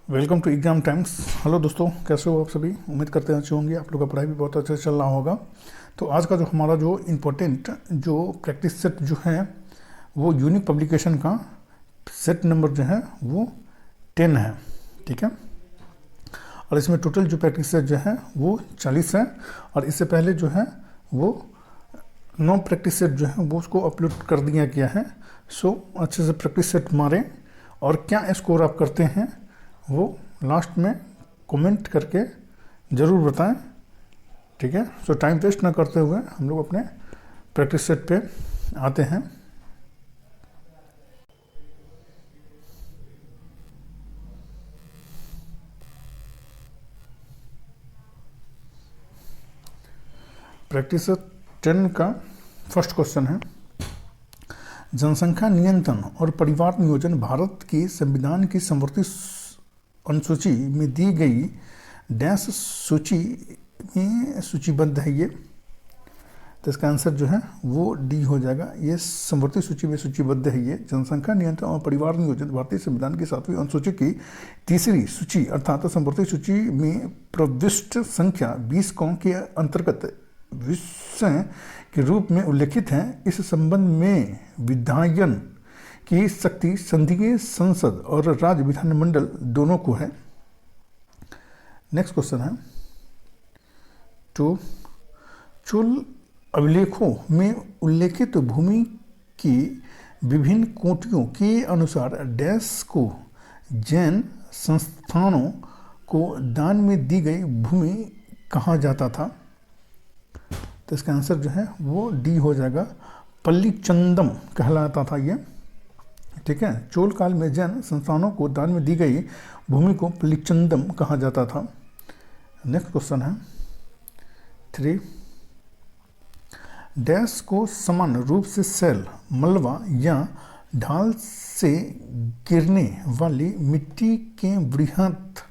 Welcome to exam times. Hello दोस्तों, कैसे हो आप सभी? उम्मीद करते हैं अच्छे होंगे। आप लोग का पढ़ाई भी बहुत अच्छे से चल रहा होगा। तो आज का जो हमारा जो इम्पोर्टेंट जो प्रैक्टिस सेट जो है वो यूनिक पब्लिकेशन का सेट नंबर जो है वो 10 है। ठीक है, और इसमें टोटल जो प्रैक्टिस सेट जो है वो 40 है। और इससे पहले जो है वो 9 प्रैक्टिस सेट जो है वो उसको अपलोड कर दिया गया है। सो अच्छे से प्रैक्टिस सेट मारें और क्या स्कोर आप करते हैं वो लास्ट में कमेंट करके ज़रूर बताएं। ठीक है, सो टाइम वेस्ट ना करते हुए हम लोग अपने प्रैक्टिस सेट पे आते हैं। प्रैक्टिस सेट 10 का फर्स्ट क्वेश्चन है, जनसंख्या नियंत्रण और परिवार नियोजन भारत के संविधान की समवर्ती अनुसूची में दी गई डैश सूची में सूचीबद्ध है। ये तो इसका आंसर जो है वो डी हो जाएगा। ये समवर्ती सूची में सूचीबद्ध है। ये जनसंख्या नियंत्रण और परिवार नियोजन भारतीय संविधान की 7वीं अनुसूची की तीसरी सूची अर्थात समवर्ती सूची में प्रविष्ट संख्या 20 के अंतर्गत विषय के रूप में उल्लेखित है। इस संबंध में विधायन की शक्ति संघीय संसद और राज्य विधानमंडल दोनों को है। नेक्स्ट क्वेश्चन है, तो चोल अभिलेखों में उल्लेखित भूमि की विभिन्न कोटियों के अनुसार डैश को जैन संस्थानों को दान में दी गई भूमि कहा जाता था। तो इसका आंसर जो है वो डी हो जाएगा, पल्लीचंदम कहलाता था ये। ठीक है, चोल काल में जैन संस्थानों को दान में दी गई भूमि को पल्लीचंदम कहा जाता था। नेक्स्ट क्वेश्चन है 3, डैश को समान रूप से सेल, मलबा या ढाल से गिरने वाली मिट्टी के बृहत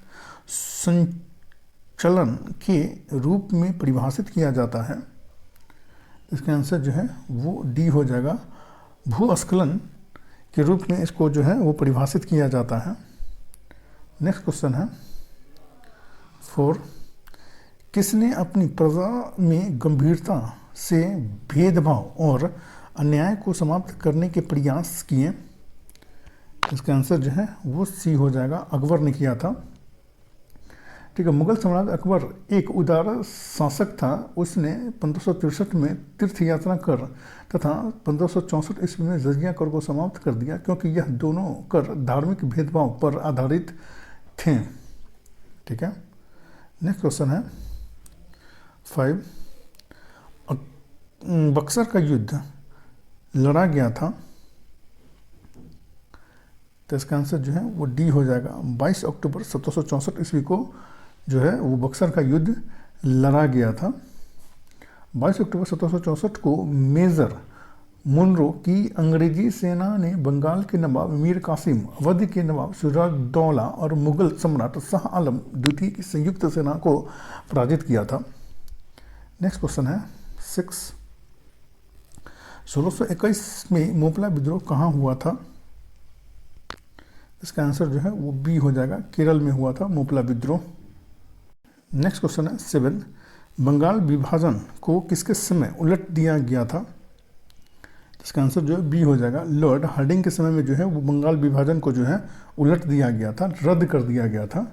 संचलन के रूप में परिभाषित किया जाता है। इसका आंसर जो है वो डी हो जाएगा, भूस्खलन के रूप में इसको जो है वो परिभाषित किया जाता है। नेक्स्ट क्वेश्चन है 4, किसने अपनी प्रजा में गंभीरता से भेदभाव और अन्याय को समाप्त करने के प्रयास किए? इसका आंसर जो है वो सी हो जाएगा, अकबर ने किया था। ठीक है, मुगल सम्राट अकबर एक उदार शासक था। उसने 1563 में तीर्थ यात्रा कर तथा 1564 ईस्वी में जजिया कर को समाप्त कर दिया, क्योंकि यह दोनों कर धार्मिक भेदभाव पर आधारित थे। ठीक है, नेक्स्ट क्वेश्चन है 5, बक्सर का युद्ध लड़ा गया था। तो इसका आंसर जो है वो डी हो जाएगा, 22 अक्टूबर 1764 ईस्वी को जो है वो बक्सर का युद्ध लड़ा गया था। 22 अक्टूबर 1764 को मेजर मुनरो की अंग्रेजी सेना ने बंगाल के नवाब मीर कासिम, अवध के नवाब सिराजउद्दौला और मुगल सम्राट शाह आलम द्वितीय की संयुक्त सेना को पराजित किया था। नेक्स्ट क्वेश्चन है 6, 1621 में मोपला विद्रोह कहाँ हुआ था? इसका आंसर जो है वो बी हो जाएगा, केरल में हुआ था मोपला विद्रोह। नेक्स्ट क्वेश्चन है 7, बंगाल विभाजन को किसके समय उलट दिया गया था? इसका आंसर जो है बी हो जाएगा, लॉर्ड हार्डिंग के समय में जो है वो बंगाल विभाजन को जो है उलट दिया गया था, रद्द कर दिया गया था।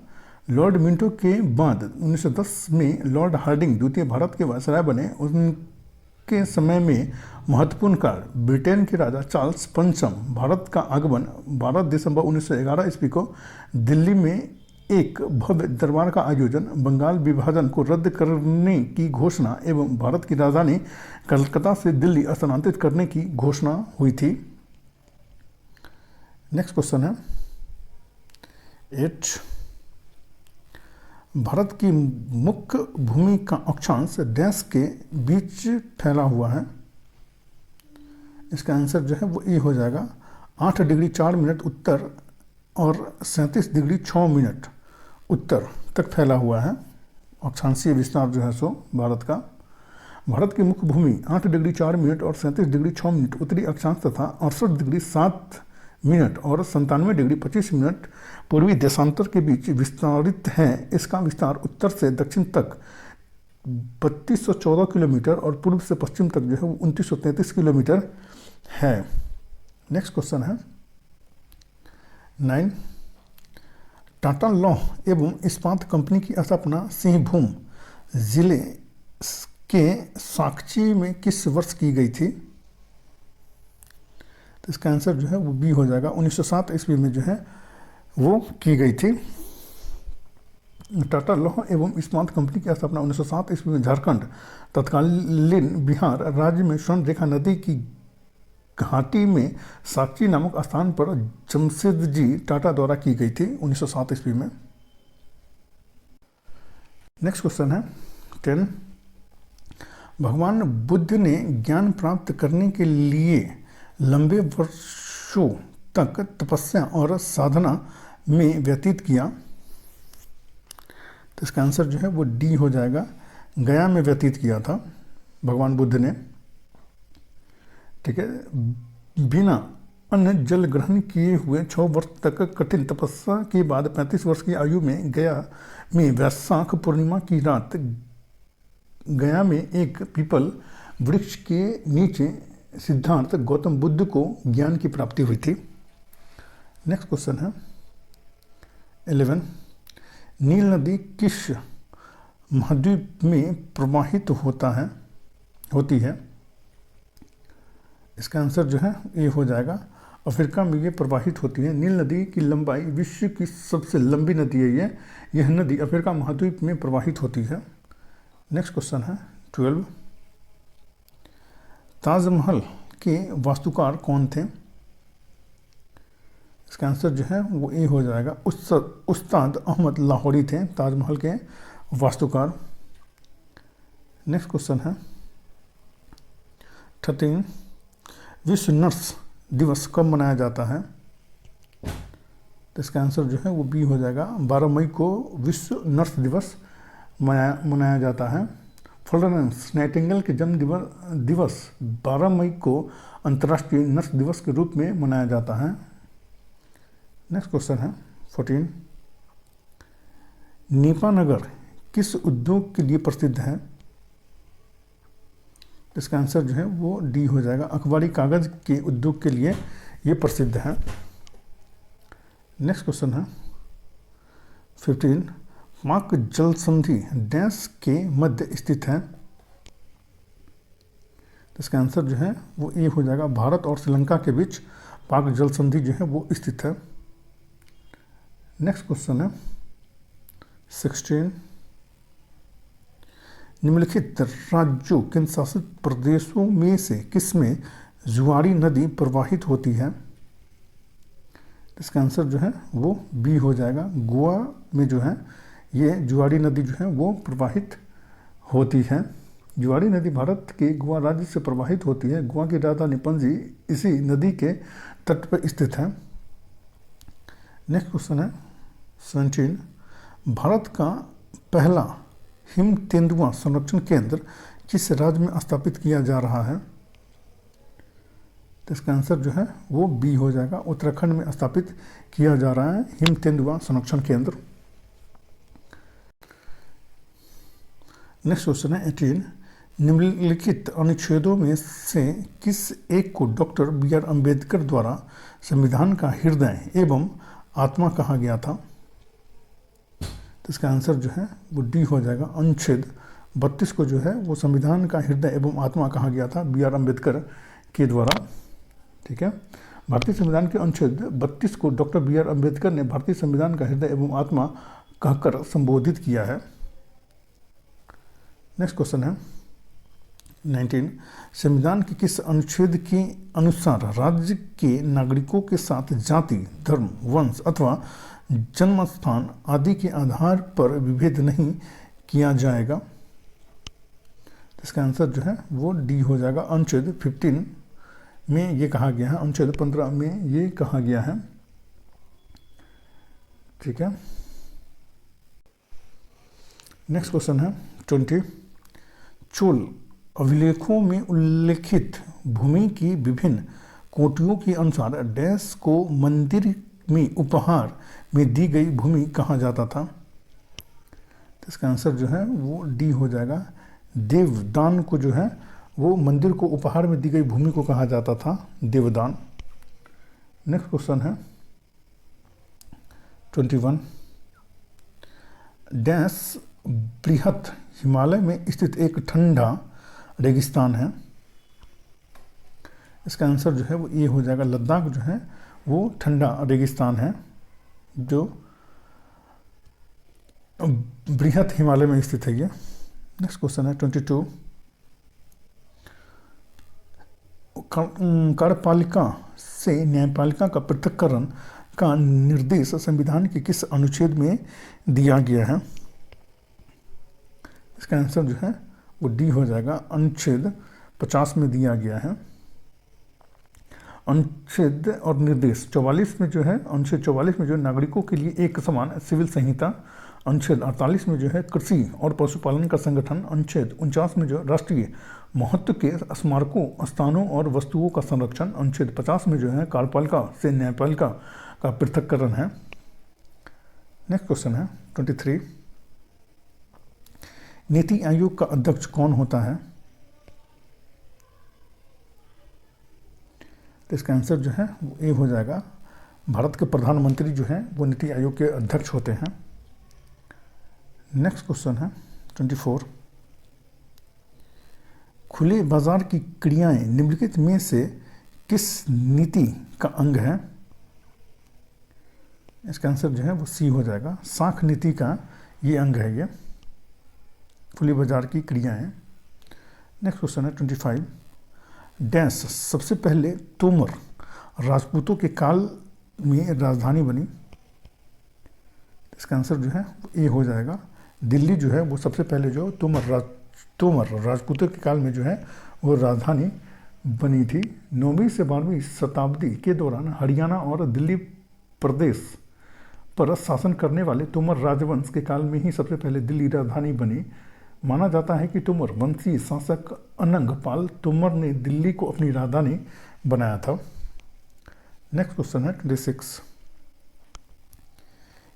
लॉर्ड मिंटो के बाद 1910 में लॉर्ड हार्डिंग द्वितीय भारत के वायसराय बने। उनके समय में महत्वपूर्ण कार्य ब्रिटेन के राजा चार्ल्स पंचम भारत का आगमन, 12 दिसंबर 1911 ईस्वी को दिल्ली में एक भव्य दरबार का आयोजन, बंगाल विभाजन को रद्द करने की घोषणा एवं भारत की राजधानी कलकत्ता से दिल्ली स्थानांतरित करने की घोषणा हुई थी। नेक्स्ट क्वेश्चन है 8, भारत की मुख्य भूमि का अक्षांश डैश के बीच फैला हुआ है? इसका आंसर जो है वो ए हो जाएगा, 8 डिग्री 4 मिनट उत्तर और 37 डिग्री 6 मिनट उत्तर तक फैला हुआ है अक्षांशीय विस्तार जो है सो भारत का। भारत की मुख्य भूमि 8 डिग्री 4 मिनट और 37 डिग्री 6 मिनट उत्तरी अक्षांश तथा 68 डिग्री 7 मिनट और 97 डिग्री 25 मिनट पूर्वी देशांतर के बीच विस्तारित है। इसका विस्तार उत्तर से दक्षिण तक 3214 किलोमीटर और पूर्व से पश्चिम तक जो है वो 2933 किलोमीटर है। नेक्स्ट क्वेश्चन है 9। टाटा लौह एवं इस्पात कंपनी की स्थापना सिंहभूम जिले के साकची में किस वर्ष की गई थी? तो इसका आंसर जो है वो बी हो जाएगा। 1907 ईस्वी में जो है वो की गई थी। टाटा लौह एवं इस्पात कंपनी की स्थापना 1907 ईस्वी में झारखंड तत्कालीन बिहार राज्य में स्वर्ण रेखा नदी की घाटी में साकची नामक स्थान पर जमशेदजी टाटा द्वारा की गई थी 1907 ईस्वी में। नेक्स्ट क्वेश्चन है 10। भगवान बुद्ध ने ज्ञान प्राप्त करने के लिए लंबे वर्षों तक तपस्या और साधना में व्यतीत किया। तो इसका आंसर जो है वो डी हो जाएगा। गया में व्यतीत किया था भगवान बुद्ध ने। ठीक है। बिना अन्न जल ग्रहण किए हुए 6 वर्ष तक कठिन तपस्या के बाद 35 वर्ष की आयु में गया में वैशाख पूर्णिमा की रात गया में एक पीपल वृक्ष के नीचे सिद्धार्थ गौतम बुद्ध को ज्ञान की प्राप्ति हुई थी। नेक्स्ट क्वेश्चन है 11। नील नदी किस महाद्वीप में प्रवाहित होती है? इसका आंसर जो है ये हो जाएगा। अफ्रीका में ये प्रवाहित होती है। नील नदी की लंबाई विश्व की सबसे लंबी नदी है। यह नदी अफ्रीका महाद्वीप में प्रवाहित होती है। नेक्स्ट क्वेश्चन है 12। ताजमहल के वास्तुकार कौन थे? इसका आंसर जो है वो ए हो जाएगा। उस्ताद अहमद लाहौरी थे ताजमहल के वास्तुकार। नेक्स्ट क्वेश्चन है 13। विश्व नर्स दिवस कब मनाया जाता है? तो इसका आंसर जो है वो बी हो जाएगा। 12 मई को विश्व नर्स दिवस मनाया जाता है। फ्लोरेंस नाइटिंगेल के जन्म दिवस 12 मई को अंतर्राष्ट्रीय नर्स दिवस के रूप में मनाया जाता है। नेक्स्ट क्वेश्चन है 14। नीपानगर किस उद्योग के लिए प्रसिद्ध है? इसका आंसर जो है वो डी हो जाएगा। अखबारी कागज के उद्योग के लिए ये प्रसिद्ध है। नेक्स्ट क्वेश्चन है 15। पाक जल संधि डैश के मध्य स्थित है? इसका आंसर जो है वो ए हो जाएगा। भारत और श्रीलंका के बीच पाक जल संधि जो है वो स्थित है। नेक्स्ट क्वेश्चन है 16। निम्नलिखित राज्यों केंद्र शासित प्रदेशों में से किसमें जुआरी नदी प्रवाहित होती है? इसका आंसर जो है वो बी हो जाएगा। गोवा में जो है ये जुआरी नदी जो है वो प्रवाहित होती है। जुआरी नदी भारत के गोवा राज्य से प्रवाहित होती है। गोवा की राजधानी पणजी इसी नदी के तट पर स्थित है। नेक्स्ट क्वेश्चन है 17। भारत का पहला हिम तेंदुआ संरक्षण केंद्र किस राज्य में स्थापित किया जा रहा है? तो इसका आंसर जो है वो बी हो जाएगा। उत्तराखंड में स्थापित किया जा रहा है हिम तेंदुआ संरक्षण केंद्र। नेक्स्ट क्वेश्चन है 18। निम्नलिखित अनुच्छेदों में से किस एक को डॉक्टर बी.आर. अम्बेडकर द्वारा संविधान का हृदय एवं आत्मा कहा गया था? तो इसका आंसर जो है वो डी हो जाएगा। अनुच्छेद 32 को जो है वो संविधान का हृदय एवं आत्मा कहा गया था बी.आर. अम्बेडकर के द्वारा। ठीक है। भारतीय संविधान के अनुच्छेद 32 को डॉक्टर बी.आर. अम्बेडकर ने भारतीय संविधान का हृदय एवं आत्मा कहकर संबोधित किया है। नेक्स्ट क्वेश्चन है 19। संविधान के किस अनुच्छेद के अनुसार राज्य के नागरिकों के साथ जाति, धर्म, वंश अथवा जन्म स्थान आदि के आधार पर विभेद नहीं किया जाएगा? इसका आंसर जो है वो डी हो जाएगा। अनुच्छेद 15 में ये कहा गया है। अनुच्छेद 15 में ये कहा गया है। ठीक है। नेक्स्ट क्वेश्चन है 20। चोल अभिलेखों में उल्लेखित भूमि की विभिन्न कोटियों के अनुसार डैश को मंदिर में उपहार में दी गई भूमि कहा जाता था? तो इसका आंसर जो है वो डी हो जाएगा। देवदान को जो है वो मंदिर को उपहार में दी गई भूमि को कहा जाता था देवदान। नेक्स्ट क्वेश्चन है 21। डैश बृहत हिमालय में स्थित एक ठंडा रेगिस्तान है? इसका आंसर जो है वो ये हो जाएगा। लद्दाख जो है वो ठंडा रेगिस्तान है जो बृहत हिमालय में स्थित है ये। नेक्स्ट क्वेश्चन है 22। कार्यपालिका से न्यायपालिका का पृथक्करण का निर्देश संविधान के किस अनुच्छेद में दिया गया है? इसका आंसर जो है वो डी हो जाएगा। अनुच्छेद 50 में दिया गया है। अनुच्छेद और निर्देश 44 में जो है, अनुच्छेद 44 में जो नागरिकों के लिए एक समान सिविल संहिता, अनुच्छेद 48 में जो है कृषि और पशुपालन का संगठन, अनुच्छेद 49 में जो राष्ट्रीय महत्व के स्मारकों, स्थानों और वस्तुओं का संरक्षण, अनुच्छेद 50 में जो है कार्यपालिका से न्यायपालिका का पृथक्करण है। नेक्स्ट क्वेश्चन है 23। नीति आयोग का अध्यक्ष कौन होता है? तो इसका आंसर जो है वो ए हो जाएगा। भारत के प्रधानमंत्री जो हैं वो नीति आयोग के अध्यक्ष होते हैं। नेक्स्ट क्वेश्चन है 24। खुले बाजार की क्रियाएं निम्नलिखित में से किस नीति का अंग है? इसका आंसर जो है वो सी हो जाएगा। साख नीति का ये अंग है ये खुली बाजार की क्रियाएं। नेक्स्ट क्वेश्चन है 25। डैश सबसे पहले तोमर राजपूतों के काल में राजधानी बनी? इसका आंसर जो है ए हो जाएगा। दिल्ली जो है वो सबसे पहले जो तोमर राजपूतों के काल में जो है वो राजधानी बनी थी। 9वीं से 12वीं शताब्दी के दौरान हरियाणा और दिल्ली प्रदेश पर शासन करने वाले तोमर राजवंश के काल में ही सबसे पहले दिल्ली राजधानी बनी। माना जाता है कि तोमर वंशी शासक अनंग पाल तोमर ने दिल्ली को अपनी राजधानी बनाया था। नेक्स्ट क्वेश्चन है 26।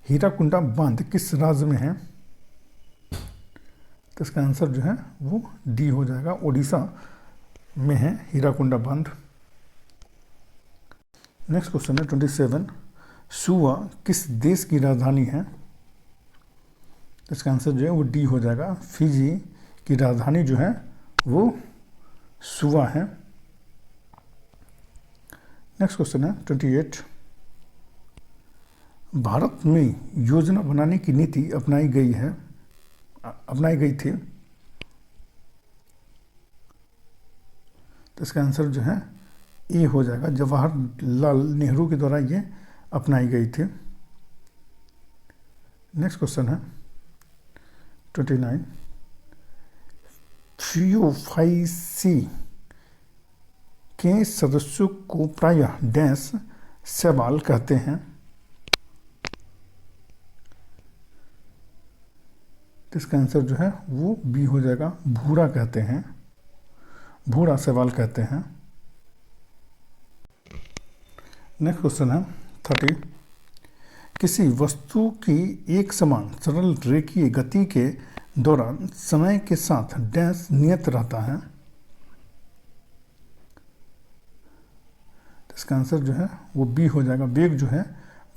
हीराकुंडा बांध किस राज्य में है? तो इसका आंसर जो है वो डी हो जाएगा। ओडिशा में है हीराकुंडा बांध। नेक्स्ट क्वेश्चन है 27। सुवा किस देश की राजधानी है? तो इसका आंसर जो है वो डी हो जाएगा। फिजी की राजधानी जो है वो सुवा है। नेक्स्ट क्वेश्चन है 28। भारत में योजना बनाने की नीति अपनाई गई थी। तो इसका आंसर जो है ए हो जाएगा। जवाहरलाल नेहरू के द्वारा ये अपनाई गई थी। नेक्स्ट क्वेश्चन है 29। थियोफाइसी के सदस्यों को प्रायः डैश सवाल कहते हैं? तो इसका आंसर जो है वो बी हो जाएगा। भूरा कहते हैं, भूरा सवाल कहते हैं। नेक्स्ट क्वेश्चन है 30। किसी वस्तु की एक समान सरल रेखीय गति के दौरान समय के साथ डैश नियत रहता है? तो इसका आंसर जो है वो बी हो जाएगा। वेग जो है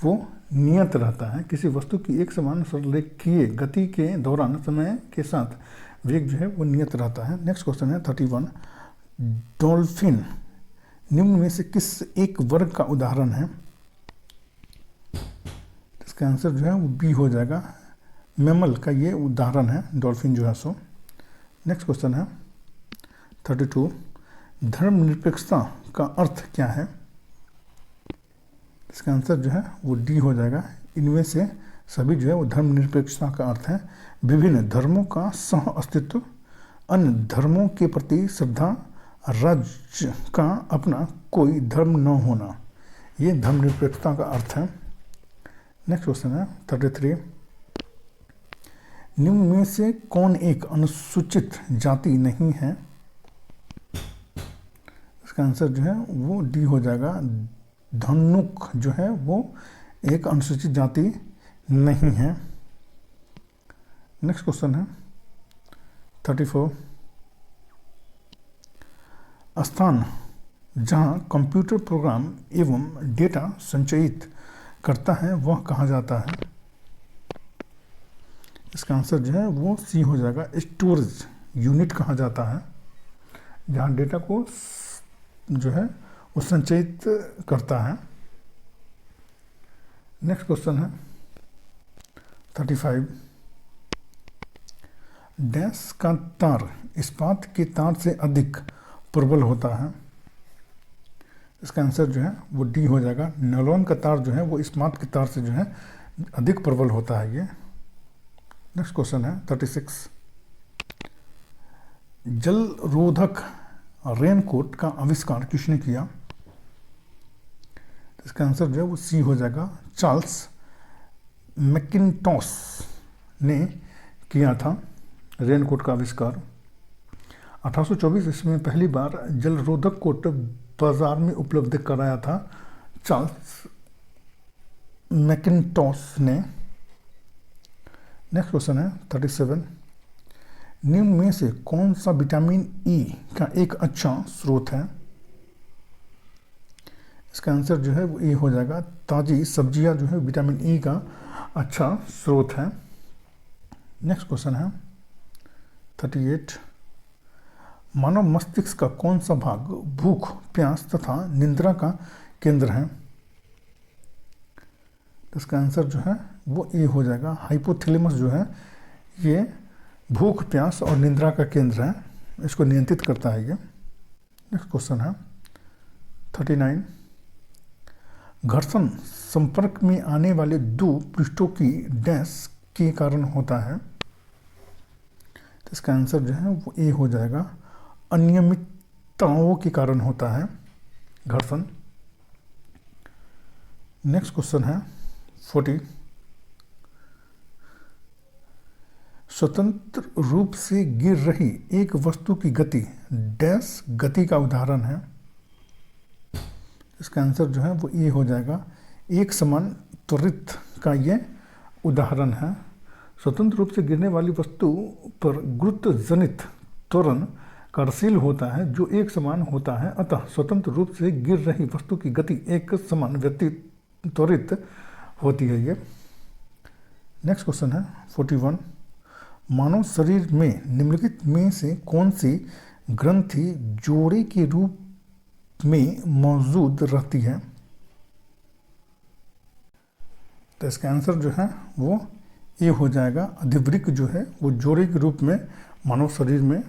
वो नियत रहता है। किसी वस्तु की एक समान सरल रेखीय गति के दौरान समय के साथ वेग जो है वो नियत रहता है। नेक्स्ट क्वेश्चन है 31। डॉल्फिन निम्न में से किस एक वर्ग का उदाहरण है? इसका आंसर जो है वो बी हो जाएगा। मैमल का ये उदाहरण है डॉल्फिन जो है सो। नेक्स्ट क्वेश्चन है 32। धर्मनिरपेक्षता का अर्थ क्या है? इसका आंसर जो है वो डी हो जाएगा। इनमें से सभी जो है वो धर्मनिरपेक्षता का अर्थ है विभिन्न धर्मों का सह अस्तित्व, अन्य धर्मों के प्रति श्रद्धा, राज्य का अपना कोई धर्म न होना, ये धर्मनिरपेक्षता का अर्थ है। नेक्स्ट क्वेश्चन है 33। निम्न में से कौन एक अनुसूचित जाति नहीं है? इसका इसका आंसर जो है वो डी हो जाएगा। धनुक जो है वो एक अनुसूचित जाति नहीं है। नेक्स्ट क्वेश्चन है 34। स्थान जहां कंप्यूटर प्रोग्राम एवं डेटा संचयित करता है वह कहा जाता है? इसका आंसर जो है वो सी हो जाएगा। स्टोरेज यूनिट कहा जाता है, जहां डेटा को जो है वो संचयित करता है। नेक्स्ट क्वेश्चन है 35। डैश का तार इस्पात के तार से अधिक प्रबल होता है? इसका आंसर जो है वो डी हो जाएगा। नायलॉन का तार जो है वो इस्पात के तार से जो है अधिक प्रबल होता है ये। नेक्स्ट क्वेश्चन है 36। जल रोधक रेनकोट का आविष्कार किसने किया? इसका आंसर जो है वो सी हो जाएगा। चार्ल्स मैकिन्टॉश ने किया था रेनकोट का आविष्कार। 1824 ईस्वी में पहली बार जल रोधक कोट बाजार में उपलब्ध कराया था चार्ल्स मैकिन्टॉश ने। नेक्स्ट क्वेश्चन है 37। निम्न में से कौन सा विटामिन ई का एक अच्छा स्रोत है? इसका आंसर जो है वो ए हो जाएगा। ताज़ी सब्जियां जो है विटामिन ई का अच्छा स्रोत है। नेक्स्ट क्वेश्चन है 38। मानव मस्तिष्क का कौन सा भाग भूख, प्यास तथा निद्रा का केंद्र है? इसका आंसर जो है वो ए हो जाएगा। हाइपोथैलेमस जो है ये भूख, प्यास और निद्रा का केंद्र है, इसको नियंत्रित करता है ये। नेक्स्ट क्वेश्चन है 39। घर्षण संपर्क में आने वाले दो पृष्ठों की डैश के कारण होता है? तो इसका आंसर जो है वो ए हो जाएगा। अनियमितताओं के कारण होता है घर्षण। नेक्स्ट क्वेश्चन है 40। स्वतंत्र रूप से गिर रही एक वस्तु की गति डैश गति का उदाहरण है? इसका आंसर जो है वो ए हो जाएगा। एक समान त्वरित का ये उदाहरण है। स्वतंत्र रूप से गिरने वाली वस्तु पर गुरुत्व जनित त्वरण कार्यशील होता है जो एक समान होता है, अतः स्वतंत्र रूप से गिर रही वस्तु की गति एक समान त्वरित होती है ये। नेक्स्ट क्वेश्चन है 41। मानव शरीर में निम्नलिखित में से कौन सी ग्रंथि जोड़े के रूप में मौजूद रहती है? तो इसका आंसर जो है वो ए हो जाएगा। अधिवृक्क जो है वो जोड़े के रूप में मानव शरीर में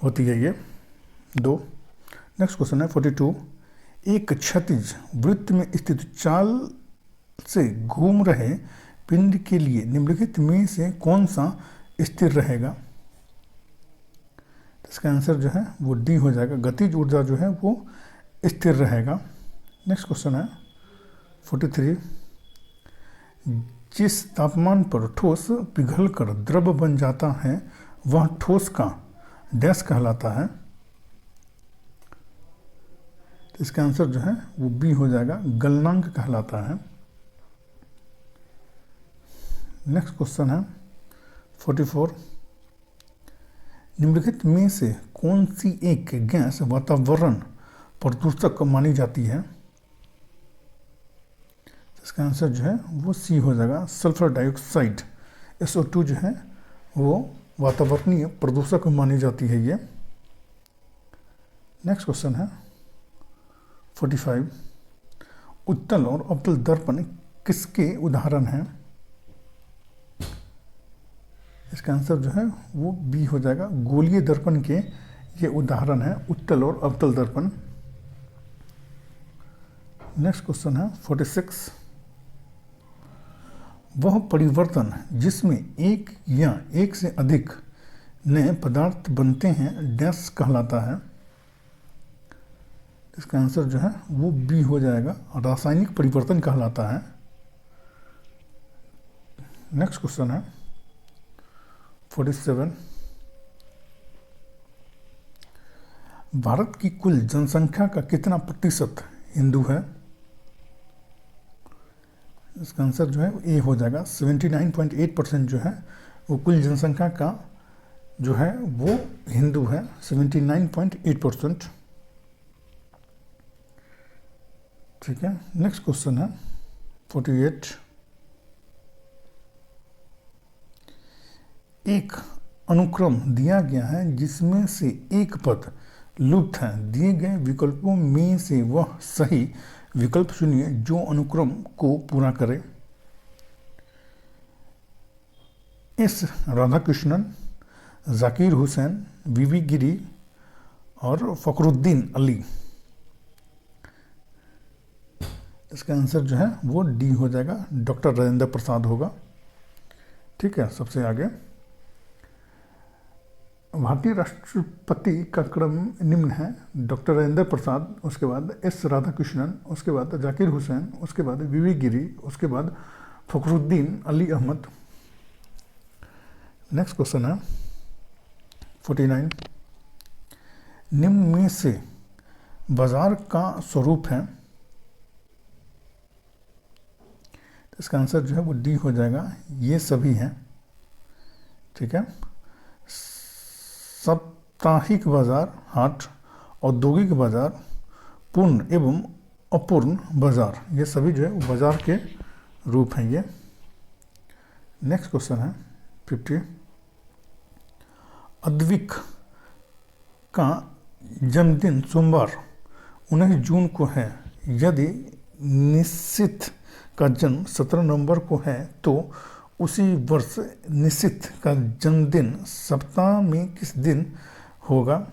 होती है ये। 2। नेक्स्ट क्वेश्चन है 42। एक क्षैतिज वृत्त में स्थित चाल से घूम रहे पिंड के लिए निम्नलिखित में से कौन सा स्थिर रहेगा? इसका आंसर जो है वो डी हो जाएगा। गतिज ऊर्जा जो है वो स्थिर रहेगा। नेक्स्ट क्वेश्चन है 43। जिस तापमान पर ठोस पिघलकर द्रव बन जाता है वह ठोस का डैश कहलाता है? इसका आंसर जो है वो बी हो जाएगा। गलनांक कहलाता है। नेक्स्ट क्वेश्चन है 44। निम्नलिखित में से कौन सी एक गैस वातावरण प्रदूषक मानी जाती है? इसका आंसर जो है वो सी हो जाएगा। सल्फर डाइऑक्साइड SO2 जो है वो वातावरणीय प्रदूषक मानी जाती है ये। नेक्स्ट क्वेश्चन है 45। उत्तल और अवतल दर्पण किसके उदाहरण हैं? इसका आंसर जो है वो बी हो जाएगा। गोलीय दर्पण के ये उदाहरण है उत्तल और अवतल दर्पण। नेक्स्ट क्वेश्चन है 46। वह परिवर्तन जिसमें एक या एक से अधिक नए पदार्थ बनते हैं डैश कहलाता है? इसका आंसर जो है वो बी हो जाएगा। रासायनिक परिवर्तन कहलाता है। नेक्स्ट क्वेश्चन है 47। भारत की कुल जनसंख्या का कितना प्रतिशत हिंदू है? इसका आंसर जो है ए हो जाएगा। 79.8% जो है वो कुल जनसंख्या का जो है वो हिंदू है, 79.8%। ठीक है, नेक्स्ट क्वेश्चन है 48। एक अनुक्रम दिया गया है जिसमें से एक पद लुप्त है, दिए गए विकल्पों में से वह सही विकल्प चुनिए जो अनुक्रम को पूरा करे। एस राधाकृष्णन, जाकिर हुसैन, वीवी गिरी और फखरुद्दीन अली। इसका आंसर जो है वो डी हो जाएगा, डॉक्टर राजेंद्र प्रसाद होगा। ठीक है, सबसे आगे भारतीय राष्ट्रपति का क्रम निम्न है। डॉक्टर राजेंद्र प्रसाद, उसके बाद एस राधाकृष्णन, उसके बाद जाकिर हुसैन, उसके बाद वीवी गिरी, उसके बाद फखरुद्दीन अली अहमद। नेक्स्ट क्वेश्चन है 49। निम्न में से बाजार का स्वरूप है। इसका आंसर जो है वो डी हो जाएगा, ये सभी हैं। ठीक है, साप्ताहिक बाजार, हाट, औद्योगिक बाजार, पूर्ण एवं अपूर्ण बाजार, ये सभी जो है वो बाजार के रूप हैं ये। नेक्स्ट क्वेश्चन है 50। अद्विक का जन्मदिन सोमवार 19 जून को है। यदि निश्चित का जन्म 17 नवंबर को है तो उसी वर्ष निश्चित का जन्मदिन सप्ताह में किस दिन होगा?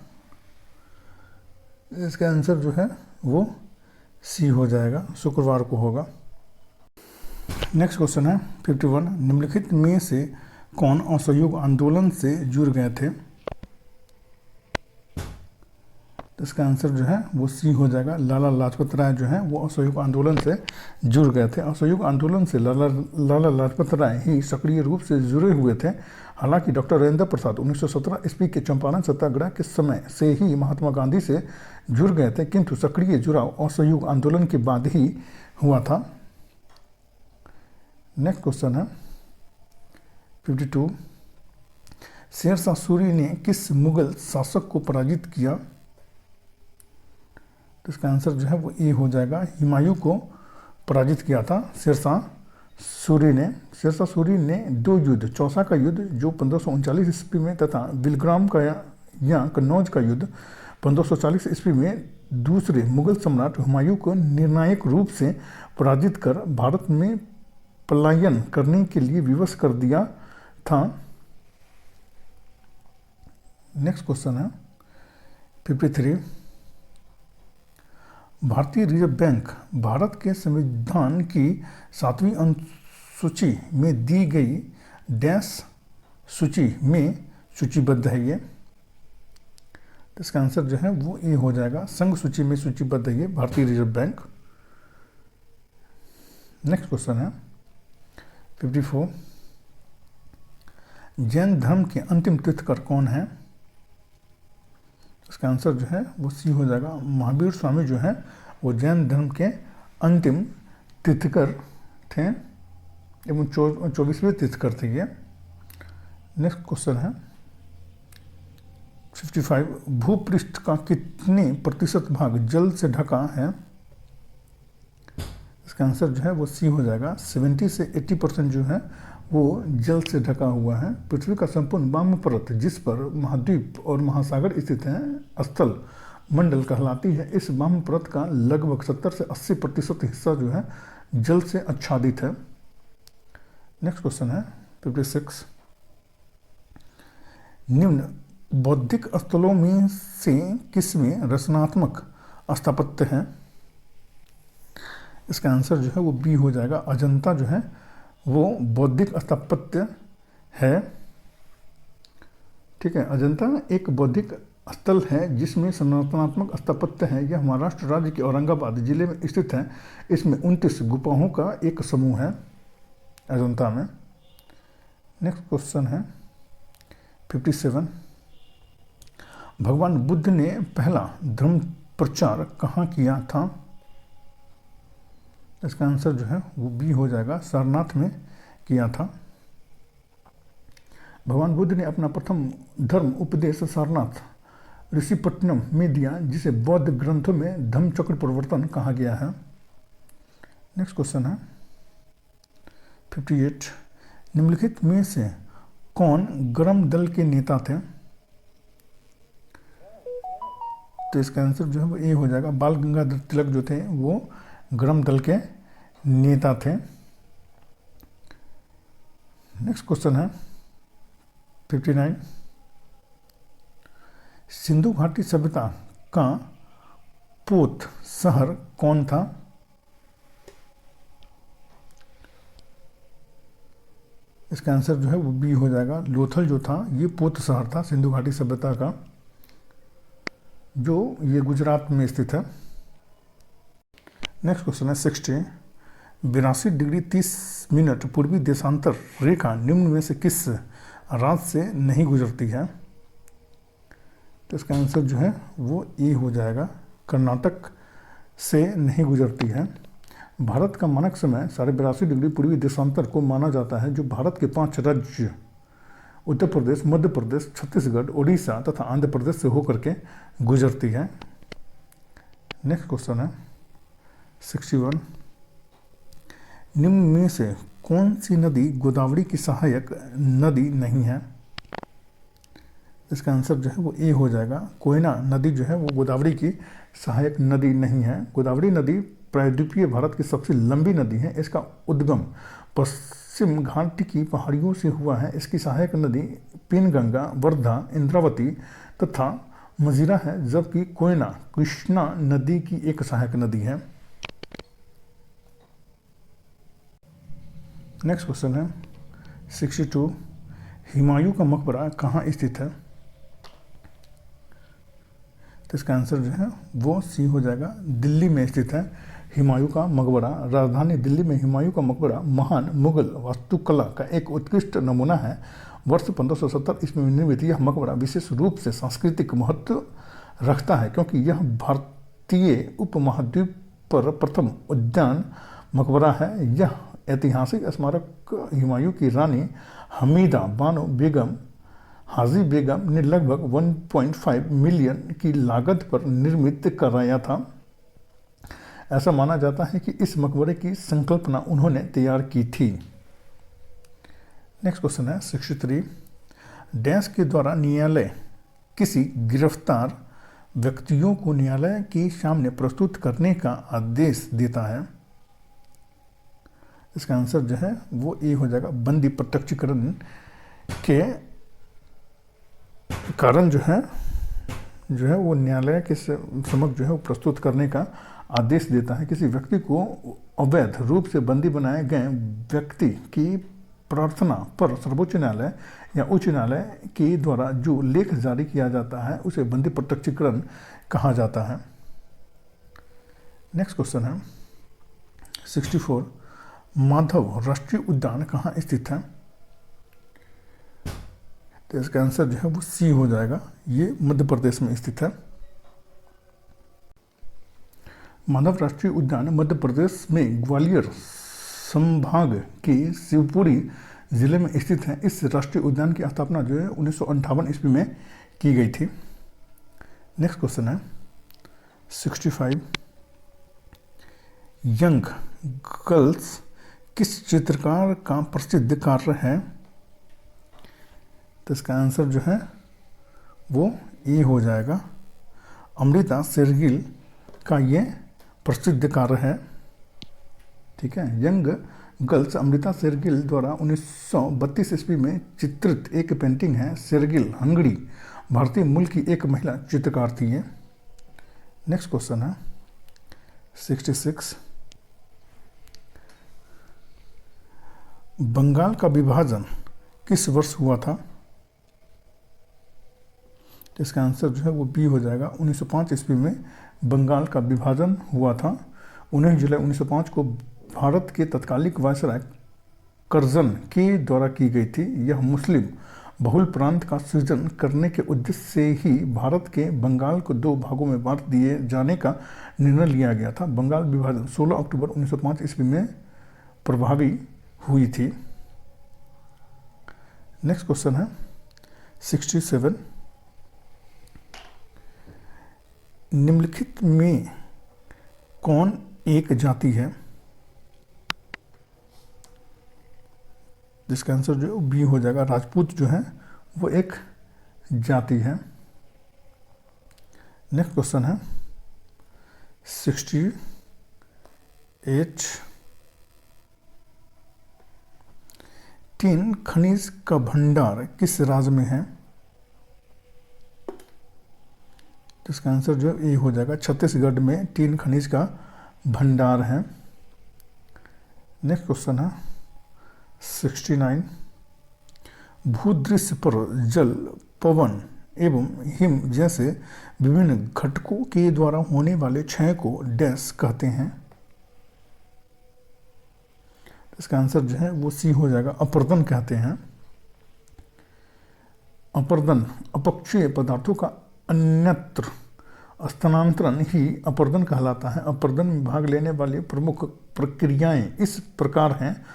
इसका आंसर जो है वो सी हो जाएगा, शुक्रवार को होगा। नेक्स्ट क्वेश्चन है 51। निम्नलिखित में से कौन असहयोग आंदोलन से जुड़ गए थे? तो इसका आंसर जो है वो सी हो जाएगा, लाला लाजपत राय जो है वो असहयोग आंदोलन से जुड़ गए थे। असहयोग आंदोलन से लाला लाजपत राय ही सक्रिय रूप से जुड़े हुए थे। हालांकि डॉक्टर राजेंद्र प्रसाद 1917 ईस्वी के चंपारण सत्याग्रह के समय से ही महात्मा गांधी से जुड़ गए थे, किंतु सक्रिय जुड़ाव असहयोग आंदोलन के बाद ही हुआ था। नेक्स्ट क्वेश्चन है 52। शेरशाह सूरी ने किस मुगल शासक को पराजित किया? तो इसका आंसर जो है वो ए हो जाएगा, हुमायूं को पराजित किया था शेरशाह सूरी ने। शेरशाह सूरी ने दो युद्ध, चौसा का युद्ध जो 1539 ईस्वी में तथा बिलग्राम का या कन्नौज का युद्ध 1540 ईस्वी में दूसरे मुगल सम्राट हुमायूं को निर्णायक रूप से पराजित कर भारत में पलायन करने के लिए विवश कर दिया था। नेक्स्ट क्वेश्चन है 53। भारतीय रिजर्व बैंक भारत के संविधान की 7वीं अनुसूची में दी गई डैश सूची में सूचीबद्ध है ये। तो इसका आंसर जो है वो ए हो जाएगा, संघ सूची में सूचीबद्ध है ये भारतीय रिजर्व बैंक। नेक्स्ट क्वेश्चन है 54। जैन धर्म के अंतिम तीर्थकर कौन है? इसका आंसर जो है वो सी हो जाएगा, महावीर स्वामी जो है वो जैन धर्म के अंतिम तीर्थकर थे एवं 24वें तीर्थकर थे ये। नेक्स्ट क्वेश्चन है 55। भूपृष्ठ का कितने प्रतिशत भाग जल से ढका है? इसका आंसर जो है वो सी हो जाएगा, 70 से 80% जो है वो जल से ढका हुआ है। पृथ्वी का संपूर्ण वाम परत जिस पर महाद्वीप और महासागर स्थित हैं स्थल मंडल कहलाती है। इस वाम परत का लगभग 70 से 80% हिस्सा जो है जल से आच्छादित है। नेक्स्ट क्वेश्चन है 56। निम्न बौद्धिक स्थलों में से किसमें रचनात्मक स्थापत्य है? इसका आंसर जो है वो बी हो जाएगा, अजंता जो है वो बौद्धिक स्थापत्य है। ठीक है, अजंता एक बौद्धिक स्थल है जिसमें संरचनात्मक स्थापत्य है। यह महाराष्ट्र राज्य के औरंगाबाद जिले में स्थित है। इसमें 29 गुफाओं का एक समूह है अजंता में। नेक्स्ट क्वेश्चन है 57। भगवान बुद्ध ने पहला धर्म प्रचार कहाँ किया था? इसका आंसर जो है वो बी हो जाएगा, सारनाथ में किया था। भगवान बुद्ध ने अपना प्रथम धर्म उपदेश सारनाथ ऋषिपट्टनम में दिया, जिसे बौद्ध ग्रंथों में धम्मचक्र प्रवर्तन कहा गया है। नेक्स्ट क्वेश्चन है 58। निम्नलिखित में से कौन गरम दल के नेता थे? तो इसका आंसर जो है वो ए हो जाएगा, बाल गंगाधर तिलक जो थे वो गरम दल के नेता थे। नेक्स्ट क्वेश्चन है 59। सिंधु घाटी सभ्यता का पोत शहर कौन था? इसका आंसर जो है वो बी हो जाएगा, लोथल जो था ये पोत शहर था सिंधु घाटी सभ्यता का, जो ये गुजरात में स्थित है। नेक्स्ट क्वेश्चन है 60। 82 डिग्री 30 मिनट पूर्वी देशांतर रेखा निम्न में से किस राज्य से नहीं गुजरती है? तो इसका आंसर जो है वो ए हो जाएगा, कर्नाटक से नहीं गुजरती है। भारत का मानक समय 82.5 डिग्री पूर्वी देशांतर को माना जाता है, जो भारत के 5 राज्य उत्तर प्रदेश, मध्य प्रदेश, छत्तीसगढ़, उड़ीसा तथा आंध्र प्रदेश से होकर के गुजरती है। नेक्स्ट क्वेश्चन है 61। निम्न में से कौन सी नदी गोदावरी की सहायक नदी नहीं है? इसका आंसर जो है वो ए हो जाएगा, कोयना नदी जो है वो गोदावरी की सहायक नदी नहीं है। गोदावरी नदी प्रायद्वीपीय भारत की सबसे लंबी नदी है। इसका उद्गम पश्चिम घाट की पहाड़ियों से हुआ है। इसकी सहायक नदी पेनगंगा, वर्धा, इंद्रावती तथा मजीरा है, जबकि कोयना कृष्णा नदी की एक सहायक नदी है। नेक्स्ट क्वेश्चन है 62। हुमायूं का मकबरा कहाँ स्थित है? तो इसका आंसर जो है वो सी हो जाएगा, दिल्ली में स्थित है हुमायूं का मकबरा। राजधानी दिल्ली में हुमायूं का मकबरा महान मुगल वास्तुकला का एक उत्कृष्ट नमूना है। वर्ष 1570 ईस्वी में निर्मित यह मकबरा विशेष रूप से सांस्कृतिक महत्व रखता है, क्योंकि यह भारतीय उपमहाद्वीप पर प्रथम उद्यान मकबरा है। यह ऐतिहासिक स्मारक हुमायूं की रानी हमीदा बानो बेगम हाजी बेगम ने लगभग 1.5 मिलियन की लागत पर निर्मित कराया था। ऐसा माना जाता है कि इस मकबरे की संकल्पना उन्होंने तैयार की थी। नेक्स्ट क्वेश्चन है 63। डैश के द्वारा न्यायालय किसी गिरफ्तार व्यक्तियों को न्यायालय के सामने प्रस्तुत करने का आदेश देता है? इसका आंसर जो है वो ए हो जाएगा, बंदी प्रत्यक्षीकरण के कारण जो है वो न्यायालय के समक्ष जो है वो प्रस्तुत करने का आदेश देता है। किसी व्यक्ति को अवैध रूप से बंदी बनाए गए व्यक्ति की प्रार्थना पर सर्वोच्च न्यायालय या उच्च न्यायालय के द्वारा जो लेख जारी किया जाता है उसे बंदी प्रत्यक्षीकरण कहा जाता है। नेक्स्ट क्वेश्चन है 64। माधव राष्ट्रीय उद्यान कहाँ स्थित है? तो इसका आंसर जो है वो सी हो जाएगा, ये मध्य प्रदेश में स्थित है। माधव राष्ट्रीय उद्यान मध्य प्रदेश में ग्वालियर संभाग के शिवपुरी जिले में स्थित है। इस राष्ट्रीय उद्यान की स्थापना जो है 1958 ईस्वी में की गई थी। नेक्स्ट क्वेश्चन है 65। यंग गर्ल्स किस चित्रकार का प्रसिद्ध कार्य है? तो इसका आंसर जो है वो ए हो जाएगा, अमृता शेरगिल का ये प्रसिद्ध कार्य है। ठीक है, यंग गर्ल्स अमृता शेरगिल द्वारा 1932 ईस्वी में चित्रित एक पेंटिंग है। शेरगिल हंगरी भारतीय मूल की एक महिला चित्रकार थी। नेक्स्ट क्वेश्चन है 66। बंगाल का विभाजन किस वर्ष हुआ था? तो इसका आंसर जो है वो बी हो जाएगा, 1905 ईस्वी में बंगाल का विभाजन हुआ था। 19 जुलाई 1905 को भारत के तत्कालिक वायसराय करजन के द्वारा की गई थी। यह मुस्लिम बहुल प्रांत का सृजन करने के उद्देश्य से ही भारत के बंगाल को 2 भागों में बांट दिए जाने का निर्णय लिया गया था। बंगाल विभाजन 16 अक्टूबर 1905 ईस्वी में प्रभावी हुई थी। नेक्स्ट क्वेश्चन है 67। निम्नलिखित में कौन एक जाति है? जिसका आंसर जो बी हो जाएगा। राजपूत जो है वो एक जाति है। नेक्स्ट क्वेश्चन है 68। टिन खनिज का भंडार किस राज्य में है? जिसका आंसर जो ए हो जाएगा। छत्तीसगढ़ में टिन खनिज का भंडार है। नेक्स्ट क्वेश्चन है 69। भूदृश्य पर जल, पवन एवं हिम जैसे विभिन्न घटकों के द्वारा होने वाले क्षय को डैश कहते हैं? इसका आंसर जो है वो सी हो जाएगा। अपर्दन कहते हैं। अपर्दन अपक्षीय पदार्थों का अन्यत्र स्थानांतरण ही अपर्दन कहलाता है। अपर्दन में भाग लेने वाली प्रमुख प्रक्रियाएं इस प्रकार हैं: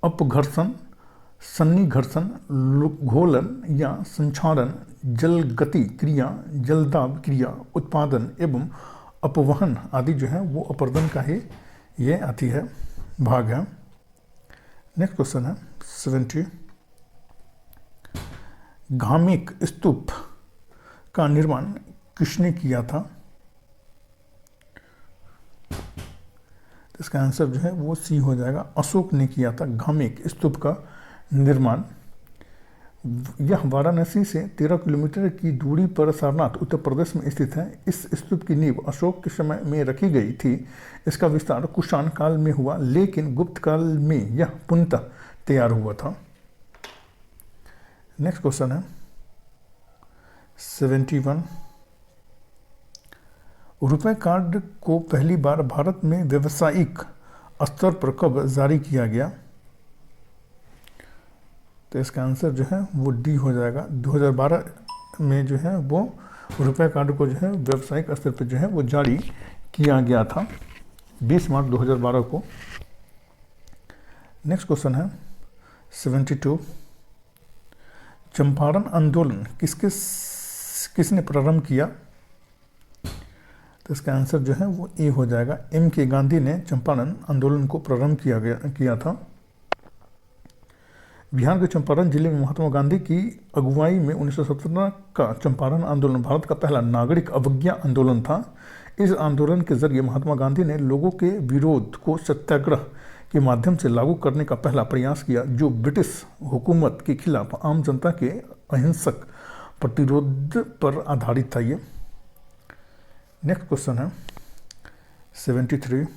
अपघर्षण, सन्निघर्षण, घोलन या संक्षारण, जलगति क्रिया, जलदाब क्रिया, उत्पादन एवं अपवहन आदि जो है वो अपर्दन का ही ये आती है भाग है। नेक्स्ट क्वेश्चन है 70। घामिक स्तूप का निर्माण किसने किया था? इसका आंसर जो है वो सी हो जाएगा। अशोक ने किया था घामिक स्तूप का निर्माण। यह वाराणसी से 13 किलोमीटर की दूरी पर सारनाथ उत्तर प्रदेश में स्थित है। इस स्तूप की नींव अशोक के समय में रखी गई थी। इसका विस्तार कुषाण काल में हुआ, लेकिन गुप्त काल में यह पुनः तैयार हुआ था। नेक्स्ट क्वेश्चन है 71। रुपए कार्ड को पहली बार भारत में व्यावसायिक स्तर पर कब जारी किया गया? तो इसका आंसर जो है वो डी हो जाएगा। 2012 में जो है वो रुपए कार्ड को जो है व्यावसायिक स्तर पर जो है वो जारी किया गया था 20 मार्च 2012 को। नेक्स्ट क्वेश्चन है 72। चंपारण आंदोलन किसने प्रारंभ किया? तो इसका आंसर जो है वो ए हो जाएगा। एम के गांधी ने चंपारण आंदोलन को प्रारंभ किया था। बिहार के चंपारण जिले में महात्मा गांधी की अगुवाई में 1917 का चंपारण आंदोलन भारत का पहला नागरिक अवज्ञा आंदोलन था। इस आंदोलन के जरिए महात्मा गांधी ने लोगों के विरोध को सत्याग्रह के माध्यम से लागू करने का पहला प्रयास किया, जो ब्रिटिश हुकूमत के खिलाफ आम जनता के अहिंसक प्रतिरोध पर आधारित था। ये नेक्स्ट क्वेश्चन है 73।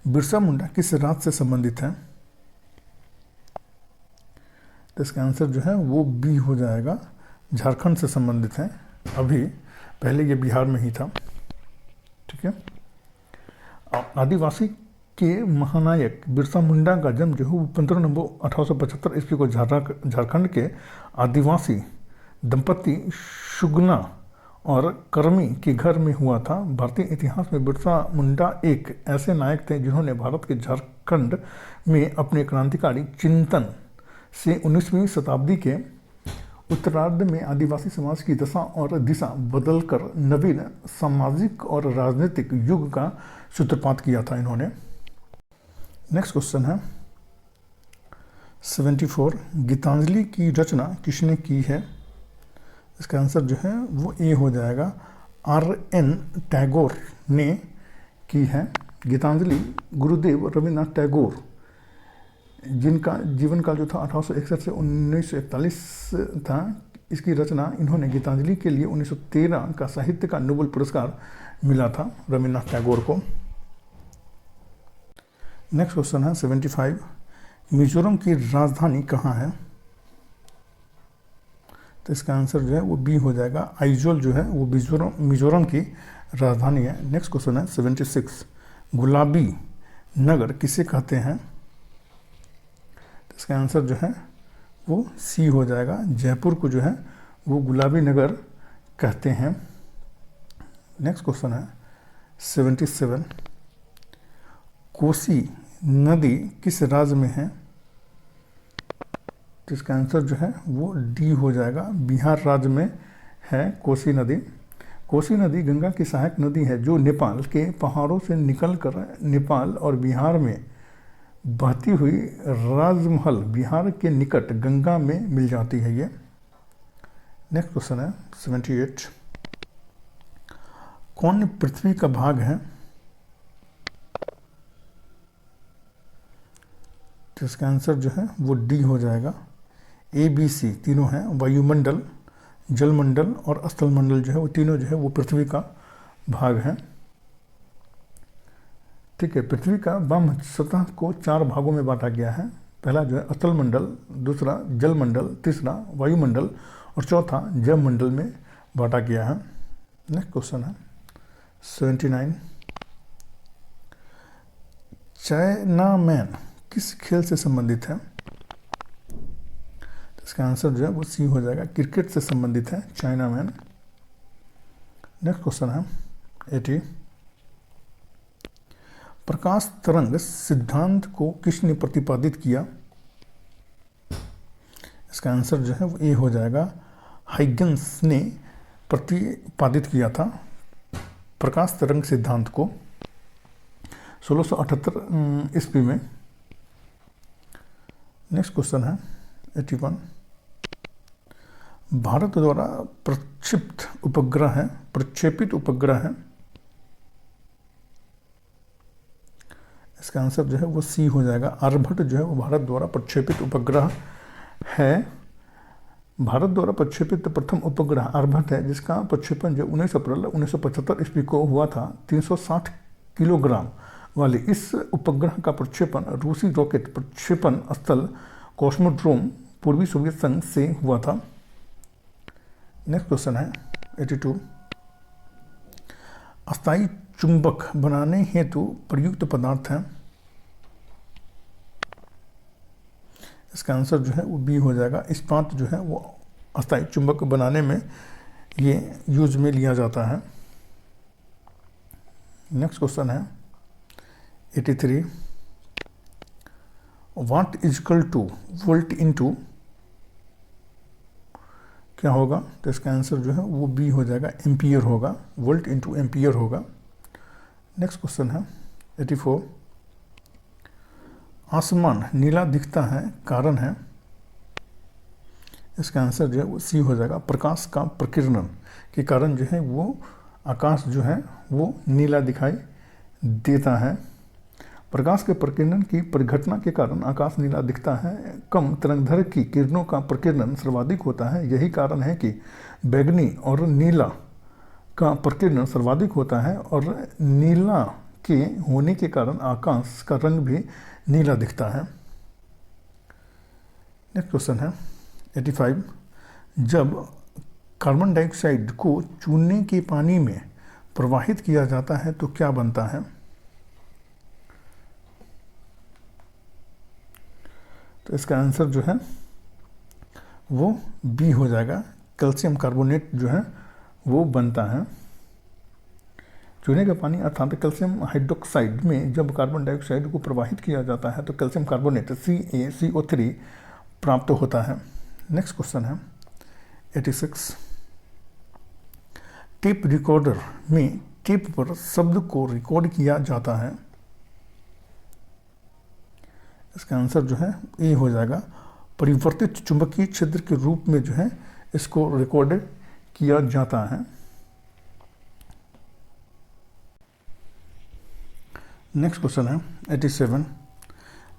बिरसा मुंडा किस राज्य से संबंधित है? तो इसका आंसर जो है वो बी हो जाएगा। झारखंड से संबंधित है। अभी पहले ये बिहार में ही था। ठीक है। आदिवासी के महानायक बिरसा मुंडा का जन्म जो है वो 15 नवंबर 1875 ईस्वी को झारखंड के आदिवासी दंपति शुगना और कर्मी के घर में हुआ था। भारतीय इतिहास में बिरसा मुंडा एक ऐसे नायक थे जिन्होंने भारत के झारखंड में अपने क्रांतिकारी चिंतन से 19वीं शताब्दी के उत्तरार्ध में आदिवासी समाज की दशा और दिशा बदलकर नवीन सामाजिक और राजनीतिक युग का सूत्रपात किया था इन्होंने। नेक्स्ट क्वेश्चन है 74। गीतांजलि की रचना किसने की है? इसका आंसर जो है वो ए हो जाएगा। R.N. टैगोर ने की है। गीतांजलि गुरुदेव रविन्द्रनाथ टैगोर, जिनका जीवन काल जो था 1861 से 1941 था, इसकी रचना इन्होंने गीतांजलि के लिए 1913 का साहित्य का नोबेल पुरस्कार मिला था रविन्द्रनाथ टैगोर को। नेक्स्ट क्वेश्चन है 75। मिजोरम की राजधानी कहाँ है? तो इसका आंसर जो है वो बी हो जाएगा। आइजोल जो है वो मिजोरम की राजधानी है। नेक्स्ट क्वेश्चन है 76। गुलाबी नगर किसे कहते हैं? तो इसका आंसर जो है वो सी हो जाएगा। जयपुर को जो है वो गुलाबी नगर कहते हैं। नेक्स्ट क्वेश्चन है 77, कोसी नदी किस राज्य में है? तो इसका आंसर जो है वो डी हो जाएगा, बिहार राज्य में है कोसी नदी। कोसी नदी गंगा की सहायक नदी है जो नेपाल के पहाड़ों से निकलकर नेपाल और बिहार में बहती हुई राजमहल बिहार के निकट गंगा में मिल जाती है ये। नेक्स्ट क्वेश्चन है 78, कौन पृथ्वी का भाग है? तो इसका आंसर जो है वो डी हो जाएगा। ए बी सी तीनों हैं, वायुमंडल, जलमंडल और स्थलमंडल जो है वो तीनों जो है वो पृथ्वी का भाग है। ठीक है, पृथ्वी का वाम सतह को 4 भागों में बांटा गया है। पहला जो है स्थलमंडल, दूसरा जलमंडल, तीसरा वायुमंडल और चौथा जलमंडल में बांटा गया है। नेक्स्ट क्वेश्चन है 79, चाइना मैन किस खेल से संबंधित है? तो इसका आंसर जो है वो सी हो जाएगा, क्रिकेट से संबंधित है चाइना मैन। नेक्स्ट क्वेश्चन है 80, प्रकाश तरंग सिद्धांत को किसने प्रतिपादित किया? इसका आंसर जो है वो ए हो जाएगा, हाइगन्स ने प्रतिपादित किया था प्रकाश तरंग सिद्धांत को 1678 ईस्वी में। नेक्स्ट क्वेश्चन है 81, भारत द्वारा प्रक्षेपित उपग्रह है। इसका आंसर जो है वो सी हो जाएगा, आर्यभट्ट जो है वो भारत द्वारा प्रक्षेपित उपग्रह है। भारत द्वारा प्रक्षेपित प्रथम उपग्रह आर्यभट्ट है, जिसका प्रक्षेपण जो 19 अप्रैल 1975 ईस्वी को हुआ था। 360 किलोग्राम वाले इस उपग्रह का प्रक्षेपण रूसी रॉकेट प्रक्षेपण स्थल कॉस्मोड्रोम पूर्वी सोवियत संघ से हुआ था। नेक्स्ट क्वेश्चन है 82, अस्थायी चुंबक बनाने हेतु प्रयुक्त पदार्थ है। इसका आंसर जो है वो बी हो जाएगा, इस्पात जो है वो अस्थायी चुंबक बनाने में ये यूज में लिया जाता है। नेक्स्ट क्वेश्चन है 83, वाट इजकल टू वोल्ट इनटू क्या होगा? तो इसका आंसर जो है वो बी हो जाएगा, एम्पियर होगा, वोल्ट इनटू एम्पियर होगा। नेक्स्ट क्वेश्चन है 84, आसमान नीला दिखता है, कारण है? इसका आंसर जो है वो सी हो जाएगा, प्रकाश का प्रकीर्णन के कारण जो है वो आकाश जो है वो नीला दिखाई देता है। प्रकाश के प्रकीर्णन की परिघटना के कारण आकाश नीला दिखता है। कम तरंगदैर्घ्य की किरणों का प्रकीर्णन सर्वाधिक होता है। यही कारण है कि बैंगनी और नीला का प्रकीर्णन सर्वाधिक होता है और नीला के होने के कारण आकाश का रंग भी नीला दिखता है। नेक्स्ट क्वेश्चन है 85, जब कार्बन डाइऑक्साइड को चूने के पानी में प्रवाहित किया जाता है तो क्या बनता है? तो इसका आंसर जो है वो बी हो जाएगा, कैल्शियम कार्बोनेट जो है वो बनता है। चूने का पानी अर्थात कैल्शियम हाइड्रोक्साइड में जब कार्बन डाइऑक्साइड को प्रवाहित किया जाता है तो कैल्शियम कार्बोनेट CaCO3 प्राप्त होता है। नेक्स्ट क्वेश्चन है 86, टेप रिकॉर्डर में टेप पर शब्द को रिकॉर्ड किया जाता है। इसका आंसर जो है ए हो जाएगा, परिवर्तित चुंबकीय क्षेत्र के रूप में जो है इसको रिकॉर्ड किया जाता है। नेक्स्ट क्वेश्चन है 87,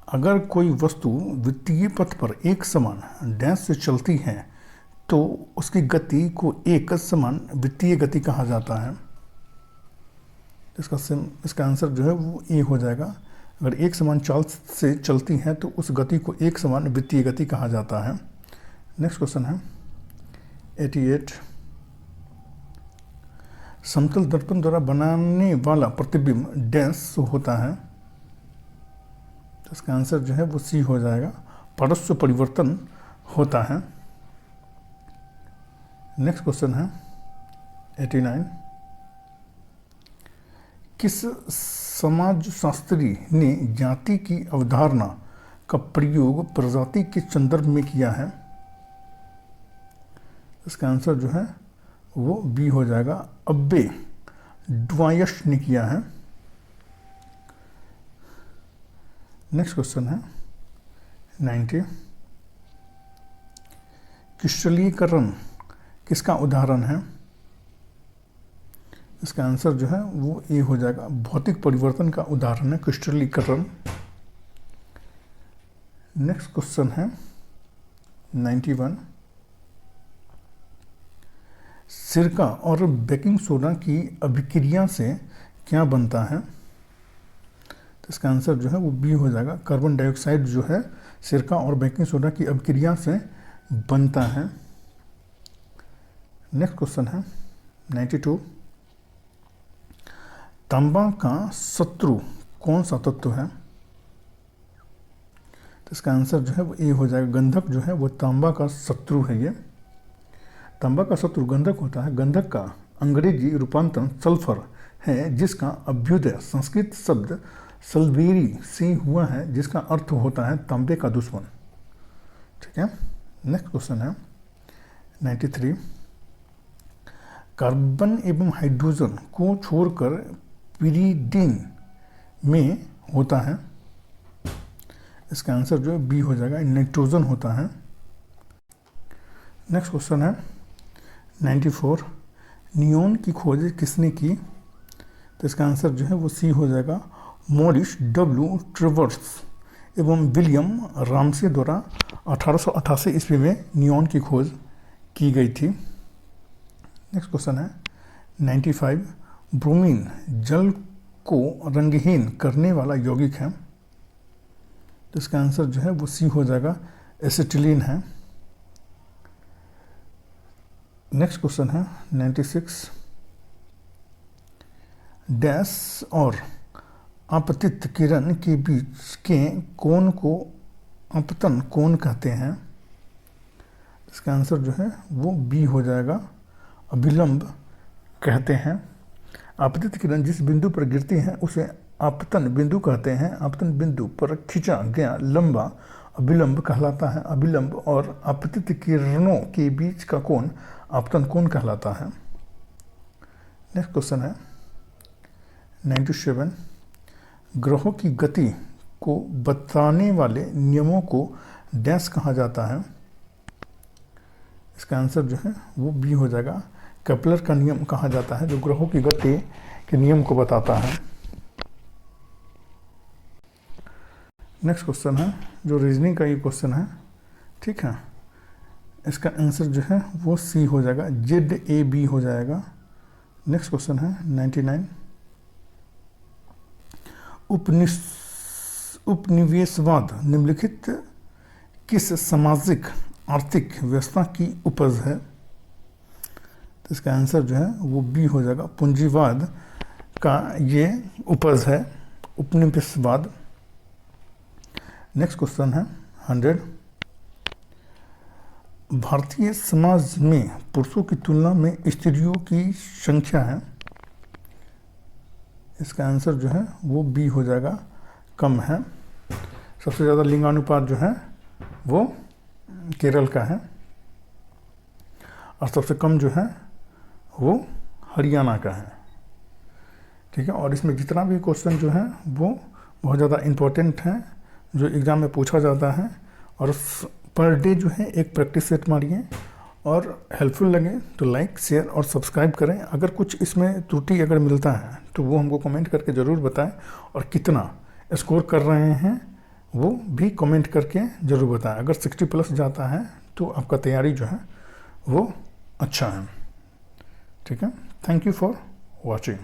अगर कोई वस्तु वृत्तीय पथ पर एक समान डैश से चलती है तो उसकी गति को एक समान वृत्तीय गति कहा जाता है। इसका आंसर जो है वो ए हो जाएगा, अगर एक समान चाल से चलती है तो उस गति को एक समान वृत्तीय गति कहा जाता है। नेक्स्ट क्वेश्चन है 88, समतल दर्पण द्वारा बनाने वाला प्रतिबिंब डैश होता है। तो इसका आंसर जो है वो सी हो जाएगा, पारस्व परिवर्तन होता है। नेक्स्ट क्वेश्चन है 89, किस समाजशास्त्री ने जाति की अवधारणा का प्रयोग प्रजाति के संदर्भ में किया है? इसका आंसर जो है वो बी हो जाएगा, अब्बे ड्वायश ने किया है। नेक्स्ट क्वेश्चन है 90, क्रिस्टलीकरण किसका उदाहरण है? इसका आंसर जो है वो ए हो जाएगा, भौतिक परिवर्तन का उदाहरण है क्रिस्टलीकरण। नेक्स्ट क्वेश्चन है 91, सिरका और बेकिंग सोडा की अभिक्रिया से क्या बनता है? तो इसका आंसर जो है वो बी हो जाएगा, कार्बन डाइऑक्साइड जो है सिरका और बेकिंग सोडा की अभिक्रिया से बनता है। नेक्स्ट क्वेश्चन है 92, तांबा का शत्रु कौन सा तत्व है? तो इसका आंसर जो है वो ए हो जाएगा, गंधक जो है वो तांबा का शत्रु है। ये तांबा का शत्रु गंधक होता है। गंधक का अंग्रेजी रूपांतरण सल्फर है, जिसका अभ्युदय संस्कृत शब्द सल्वेरी से हुआ है, जिसका अर्थ होता है तांबे का दुश्मन। ठीक है। नेक्स्ट क्वेश्चन है 93, कार्बन एवं हाइड्रोजन को छोड़कर पिरीडीन में होता है। इसका आंसर जो है बी हो जाएगा, नाइट्रोजन होता है। नेक्स्ट क्वेश्चन है 94, नियोन की खोज किसने की? तो इसका आंसर जो है वो सी हो जाएगा, मॉरिस डब्ल्यू ट्रेवर्स एवं विलियम रामसे द्वारा 1888 ईस्वी में नियोन की खोज की गई थी। नेक्स्ट क्वेश्चन है 95, ब्रोमीन जल को रंगहीन करने वाला यौगिक है। तो इसका आंसर जो है वो सी हो जाएगा, एसिटिलीन है। नेक्स्ट क्वेश्चन है 96, डैश और आपतित किरण के बीच के कोण को अपतन कोण कहते हैं। इसका आंसर जो है वो बी हो जाएगा, अभिलंब कहते हैं। आपतित किरण जिस बिंदु पर गिरती है उसे आपतन बिंदु कहते हैं। आपतन बिंदु पर खींचा गया लंबा अभिलंब कहलाता है। अभिलंब और आपतित किरणों के बीच का कोण आपतन कोण कहलाता है। नेक्स्ट क्वेश्चन है 97, ग्रहों की गति को बताने वाले नियमों को डैश कहा जाता है। इसका आंसर जो है वो बी हो जाएगा, केपलर का नियम कहा जाता है, जो ग्रहों की गति के नियम को बताता है। नेक्स्ट क्वेश्चन है जो रीजनिंग का ये क्वेश्चन है। ठीक है, इसका आंसर जो है वो सी हो जाएगा, ZAB हो जाएगा। नेक्स्ट क्वेश्चन है 99, उपनिवेशवाद निम्नलिखित किस सामाजिक आर्थिक व्यवस्था की उपज है? तो इसका आंसर जो है वो बी हो जाएगा, पूंजीवाद का ये उपज है, उपनिवेशवाद। नेक्स्ट क्वेश्चन है 100, भारतीय समाज में पुरुषों की तुलना में स्त्रियों की संख्या है। इसका आंसर जो है वो बी हो जाएगा, कम है। सबसे ज़्यादा लिंगानुपात जो है वो केरल का है और सबसे कम जो है वो हरियाणा का है। ठीक है, और इसमें जितना भी क्वेश्चन जो है वो बहुत ज़्यादा इम्पोर्टेंट है, जो एग्ज़ाम में पूछा जाता है। और पर डे जो है एक प्रैक्टिस सेट मारिए, और हेल्पफुल लगे तो लाइक शेयर और सब्सक्राइब करें। अगर कुछ इसमें त्रुटि अगर मिलता है तो वो हमको कमेंट करके ज़रूर बताएं, और कितना स्कोर कर रहे हैं वो भी कमेंट करके ज़रूर बताएं। अगर 60+ जाता है तो आपका तैयारी जो है वो अच्छा है। ठीक है, थैंक यू फॉर वॉचिंग।